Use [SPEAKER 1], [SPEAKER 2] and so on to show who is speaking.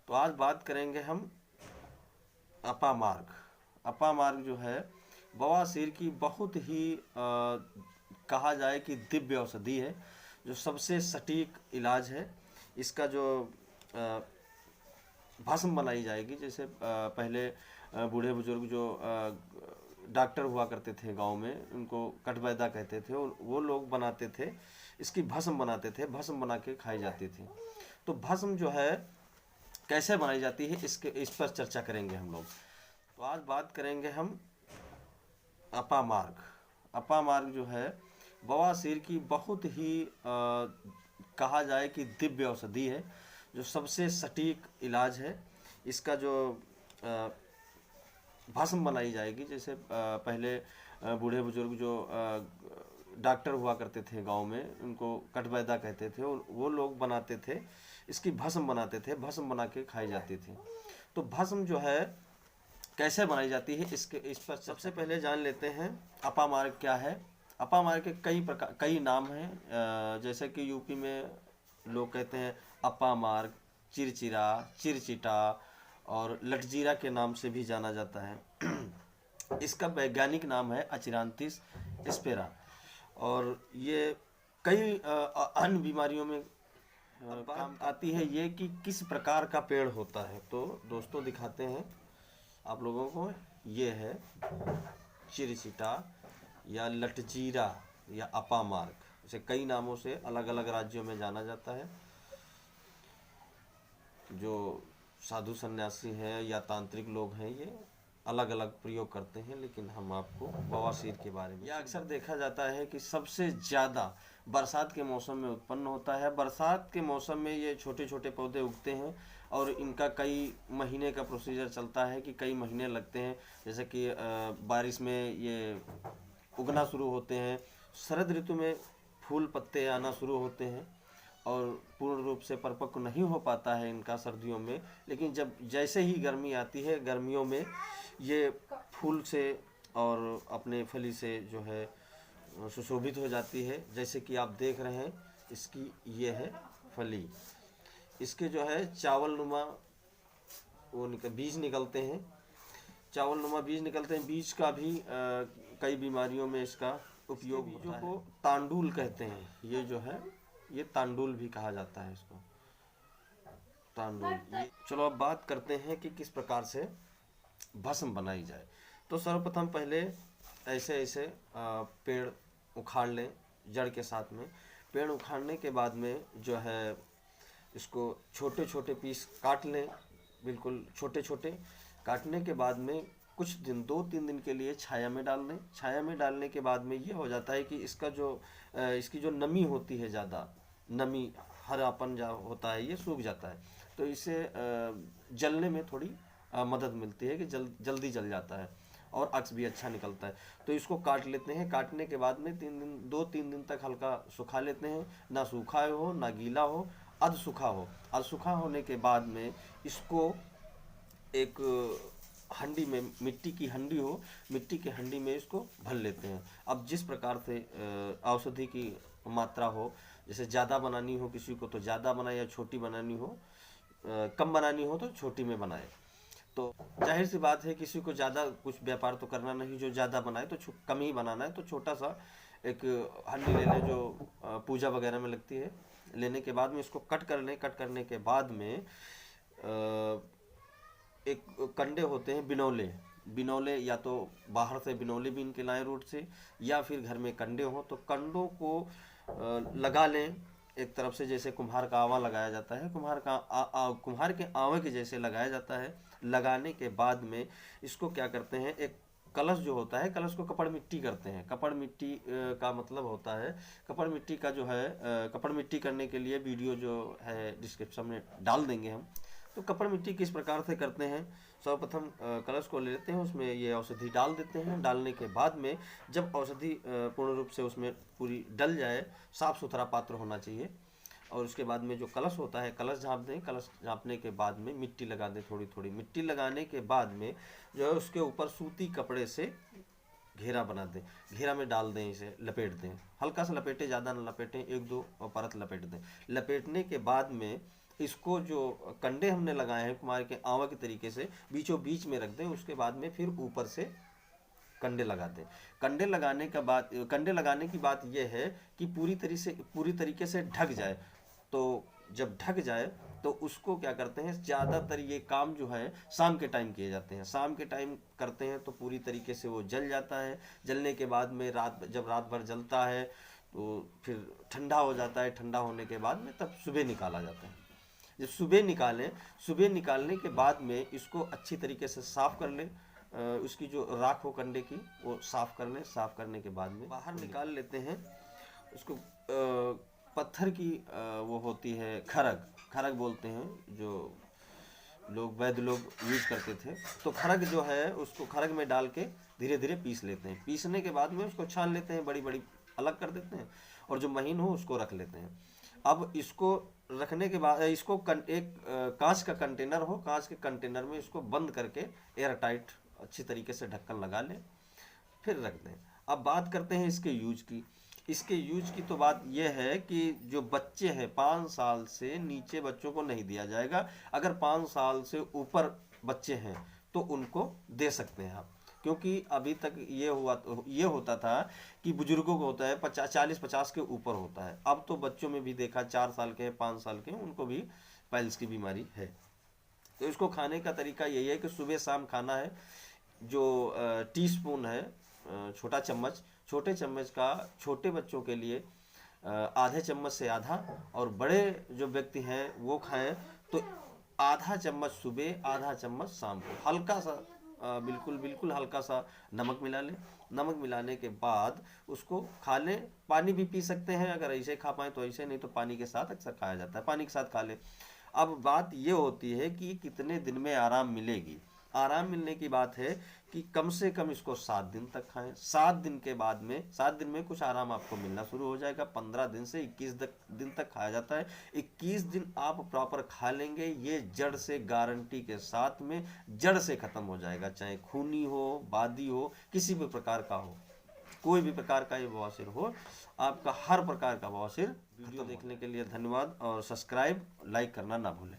[SPEAKER 1] तो आज बात करेंगे हम अपामार्ग। अपामार्ग जो है बवासीर की बहुत ही कहा जाए कि दिव्य औषधि है, जो सबसे सटीक इलाज है। इसका जो अ, भस्म बनाई जाएगी, जैसे पहले बूढ़े बुजुर्ग जो डॉक्टर हुआ करते थे गांव में, उनको कटवैदा कहते थे, वो लोग बनाते थे, इसकी भस्म बनाते थे, भस्म बना के खाई जाती थी। तो भस्म जो है कैसे बनाई जाती है, इस पर चर्चा करेंगे हम लोग। तो आज बात करेंगे हम अपामार्ग। अपामार्ग जो है बवासीर की बहुत ही कहा जाए कि दिव्य औषधि है, जो सबसे सटीक इलाज है। इसका जो अ, भस्म बनाई जाएगी, जैसे पहले बूढ़े बुजुर्ग जो डॉक्टर हुआ करते थे गांव में, उनको कटवैदा कहते थे, वो लोग बनाते थे, इसकी भस्म बनाते थे, भस्म बना के खाई जाती थी। तो भस्म जो है कैसे बनाई जाती है, इस पर सबसे पहले जान लेते हैं अपामार्ग क्या है। अपामार्ग के कई नाम हैं। जैसे कि यूपी में लोग कहते हैं अपामार्ग, चिरचिरा, चिरचिटा और लटजीरा के नाम से भी जाना जाता है। इसका वैज्ञानिक नाम है अचिरांथिस स्पेरा, और ये कई अन्य बीमारियों में काम आती है। ये कि किस प्रकार का पेड़ होता है, तो दोस्तों दिखाते हैं आप लोगों को। ये है चिरचिटा या लटजीरा या अपामार्ग, इसे कई नामों से अलग अलग राज्यों में जाना जाता है। जो साधु सन्यासी हैं या तांत्रिक लोग हैं, ये अलग अलग प्रयोग करते हैं, लेकिन हम आपको बवासीर के बारे में, यह अक्सर देखा जाता है कि सबसे ज़्यादा बरसात के मौसम में उत्पन्न होता है। बरसात के मौसम में ये छोटे छोटे पौधे उगते हैं और इनका कई महीने का प्रोसीजर चलता है, कि कई महीने लगते हैं। जैसे कि बारिश में ये उगना शुरू होते हैं, शरद ऋतु में फूल पत्ते आना शुरू होते हैं, और पूर्ण रूप से परिपक्व नहीं हो पाता है इनका सर्दियों में। लेकिन जब जैसे ही गर्मी आती है, गर्मियों में ये फूल से और अपने फली से जो है सुशोभित हो जाती है। जैसे कि आप देख रहे हैं, इसकी ये है फली। इसके जो है चावल नुमा बीज निकलते हैं, चावल नुमा बीज निकलते हैं। बीज का भी कई बीमारियों में इसका उपयोग होता है। को तांडुल कहते हैं, ये जो है ये तांडुल भी कहा जाता है इसको, तांडुल। ये चलो अब बात करते हैं कि किस प्रकार से भस्म बनाई जाए। तो सर्वप्रथम पहले ऐसे ऐसे पेड़ उखाड़ लें जड़ के साथ में। पेड़ उखाड़ने के बाद में जो है इसको छोटे छोटे पीस काट लें, बिल्कुल छोटे छोटे। काटने के बाद में कुछ दिन, 2-3 दिन के लिए छाया में डाल दें। छाया में डालने के बाद में ये हो जाता है कि इसकी जो नमी होती है, ज़्यादा नमी, हरापन जो होता है, ये सूख जाता है। तो इससे जलने में थोड़ी मदद मिलती है, कि जल्दी जल जाता है और अक्स भी अच्छा निकलता है। तो इसको काट लेते हैं। काटने के बाद में 2-3 दिन तक हल्का सुखा लेते हैं, ना सूखा हो ना गीला हो, अध सूखा हो। अध सूखा होने के बाद में इसको एक हंडी में, मिट्टी की हंडी हो, मिट्टी की हंडी में इसको भर लेते हैं। अब जिस प्रकार से औषधि की मात्रा हो, जैसे ज़्यादा बनानी हो किसी को तो ज़्यादा बनाए, या छोटी बनानी हो, कम बनानी हो तो छोटी में बनाए। तो जाहिर सी बात है, किसी को ज़्यादा कुछ व्यापार तो करना नहीं, जो ज़्यादा बनाए तो कम ही बनाना है। तो छोटा सा एक हंडी ले लें, जो पूजा वगैरह में लगती है। लेने के बाद में इसको कट कर लें। कट करने के बाद में एक कंडे होते हैं बिनौले, बिनौले या तो बाहर से बिनौले बीन के लाएं रूट से, या फिर घर में कंडे हों तो कंडों को लगा लें एक तरफ से, जैसे कुम्हार का आवा लगाया जाता है, कुम्हार के आवे के जैसे लगाया जाता है। लगाने के बाद में इसको क्या करते हैं, एक कलश जो होता है, कलश को कपड़ मिट्टी करते हैं। कपड़ मिट्टी का मतलब होता है, कपड़ मिट्टी का जो है, कपड़ मिट्टी करने के लिए वीडियो जो है डिस्क्रिप्शन में डाल देंगे हम। तो कपड़ मिट्टी किस प्रकार से करते हैं, सर्वप्रथम कलश को ले लेते हैं, उसमें ये औषधि डाल देते हैं। डालने के बाद में जब औषधि पूर्ण रूप से उसमें पूरी डल जाए, साफ़ सुथरा पात्र होना चाहिए, और उसके बाद में जो कलश होता है, कलश झाँप दें। कलश झाँपने के बाद में मिट्टी लगा दें, थोड़ी थोड़ी मिट्टी लगाने के बाद में जो है उसके ऊपर सूती कपड़े से घेरा बना दें। घेरा में डाल दें, इसे लपेट दें, हल्का सा लपेटें, ज़्यादा ना लपेटें, 1-2 परत लपेट दें। लपेटने के बाद में इसको जो कंडे हमने लगाए हैं कुमार के आंवा के तरीके से बीचों बीच में रख दें, उसके बाद में फिर ऊपर से कंडे लगा दें। कंडे लगाने की बात यह है कि पूरी तरीके से ढक जाए। तो जब ढक जाए तो उसको क्या करते हैं, ज़्यादातर ये काम जो है शाम के टाइम किए जाते हैं। शाम के टाइम करते हैं तो पूरी तरीके से वो जल जाता है। जलने के बाद में जब रात भर जलता है तो फिर ठंडा हो जाता है। ठंडा होने के बाद में तब सुबह निकाला जाता है। जब सुबह निकालने के बाद में इसको अच्छी तरीके से साफ कर लें। उसकी जो राख हो कंडे की वो साफ कर लें। साफ करने के बाद में बाहर निकाल लेते हैं उसको। पत्थर की वो होती है खरग, खरग बोलते हैं, जो वैद्य लोग यूज करते थे। तो खरग जो है उसको खरग में डाल के धीरे धीरे पीस लेते हैं। पीसने के बाद में उसको छान लेते हैं, बड़ी बड़ी अलग कर देते हैं, और जो महीन हो उसको रख लेते हैं। अब इसको रखने के बाद इसको एक कांच का कंटेनर हो, कांच के कंटेनर में इसको बंद करके एयर टाइट अच्छी तरीके से ढक्कन लगा लें, फिर रख दें। अब बात करते हैं इसके यूज की। इसके यूज की तो बात यह है कि जो बच्चे हैं 5 साल से नीचे बच्चों को नहीं दिया जाएगा। अगर 5 साल से ऊपर बच्चे हैं तो उनको दे सकते हैं आप, क्योंकि अभी तक ये होता था कि बुजुर्गों को होता है 40-50 के ऊपर होता है। अब तो बच्चों में भी देखा 4 साल के 5 साल के उनको भी पाइल्स की बीमारी है। तो इसको खाने का तरीका यही है कि सुबह शाम खाना है। जो टीस्पून है, छोटा चम्मच, छोटे चम्मच का छोटे बच्चों के लिए आधे चम्मच से आधा, और बड़े जो व्यक्ति हैं वो खाएं तो आधा चम्मच सुबह, आधा चम्मच शाम को। हल्का सा बिल्कुल बिल्कुल हल्का सा नमक मिला लें। नमक मिलाने के बाद उसको खा लें। पानी भी पी सकते हैं, अगर ऐसे खा पाए तो ऐसे, नहीं तो पानी के साथ अक्सर खाया जाता है, पानी के साथ खा लें। अब बात ये होती है कि कितने दिन में आराम मिलेगी। आराम मिलने की बात है कि कम से कम इसको 7 दिन तक खाएं। 7 दिन के बाद में 7 दिन में कुछ आराम आपको मिलना शुरू हो जाएगा। 15 दिन से 21 दिन तक खाया जाता है। 21 दिन आप प्रॉपर खा लेंगे, ये जड़ से गारंटी के साथ में जड़ से खत्म हो जाएगा। चाहे खूनी हो, बादी हो, किसी भी प्रकार का हो, कोई भी प्रकार का ये बवासीर हो, आपका हर प्रकार का बवासीर। वीडियो देखने के लिए धन्यवाद, और सब्सक्राइब लाइक करना ना भूलें।